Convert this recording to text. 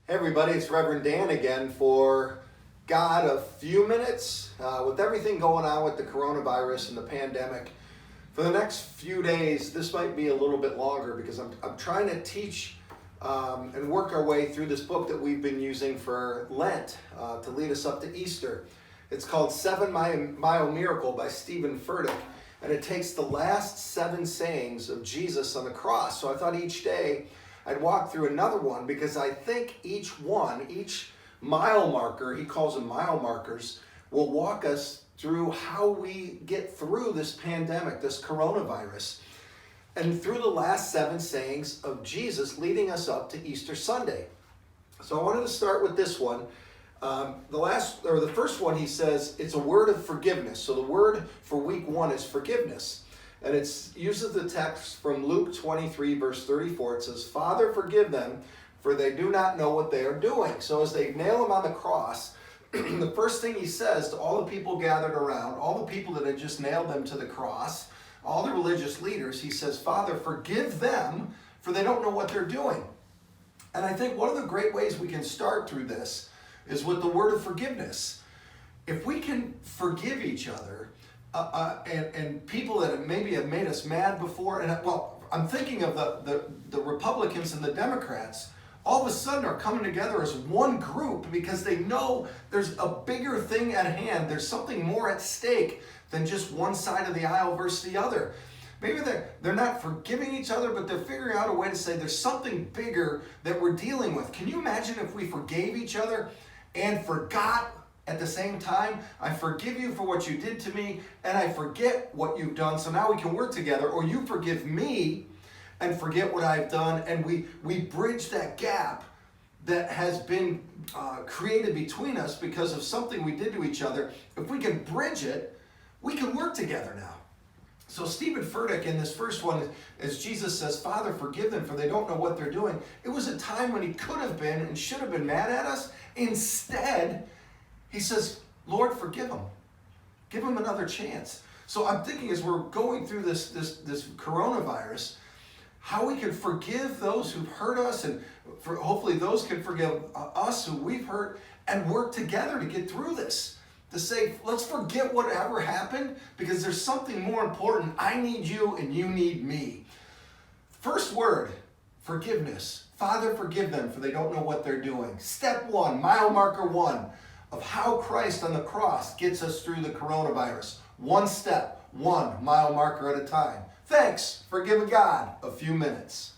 Hey everybody, it's Reverend Dan again for God a few minutes. With everything going on with the coronavirus and the pandemic, for the next few days, this might be a little bit longer because I'm trying to teach and work our way through this book that we've been using for Lent to lead us up to Easter. It's called 7 Mile Miracle by Stephen Furtick, and it takes the last 7 sayings of Jesus on the cross. So I thought each day I'd walk through another one because I think each mile marker, he calls them mile markers, will walk us through how we get through this pandemic, this coronavirus, and through the last 7 sayings of Jesus leading us up to Easter Sunday. So I wanted to start with this one. The first one, he says, it's a word of forgiveness. So the word for week 1 is forgiveness. And it uses the text from Luke 23, verse 34. It says, "Father, forgive them, for they do not know what they are doing." So as they nail him on the cross, the first thing he says to all the people gathered around, all the people that had just nailed them to the cross, all the religious leaders, he says, "Father, forgive them, for they don't know what they're doing." And I think one of the great ways we can start through this is with the word of forgiveness. If we can forgive each other, and people that maybe have made us mad before, and I'm thinking of the Republicans and the Democrats, all of a sudden are coming together as one group because they know there's a bigger thing at hand. There's something more at stake than just one side of the aisle versus the other. Maybe they're not forgiving each other, but they're figuring out a way to say there's something bigger that we're dealing with. Can you imagine if we forgave each other and forgot at the same time? I forgive you for what you did to me, and I forget what you've done, so now we can work together. Or you forgive me and forget what I've done, and we bridge that gap that has been created between us because of something we did to each other. If we can bridge it, we can work together now. So Stephen Furtick in this first one, as Jesus says, "Father, forgive them, for they don't know what they're doing." It was a time when he could have been and should have been mad at us. Instead, he says, "Lord, forgive them. Give them another chance." So I'm thinking as we're going through this coronavirus, how we can forgive those who've hurt us, and hopefully those can forgive us who we've hurt, and work together to get through this. To say, let's forget whatever happened because there's something more important. I need you and you need me. First word, forgiveness. Father, forgive them, for they don't know what they're doing. Step 1, mile marker 1 of how Christ on the cross gets us through the coronavirus. One step, 1 mile marker at a time. Thanks for giving God a few minutes.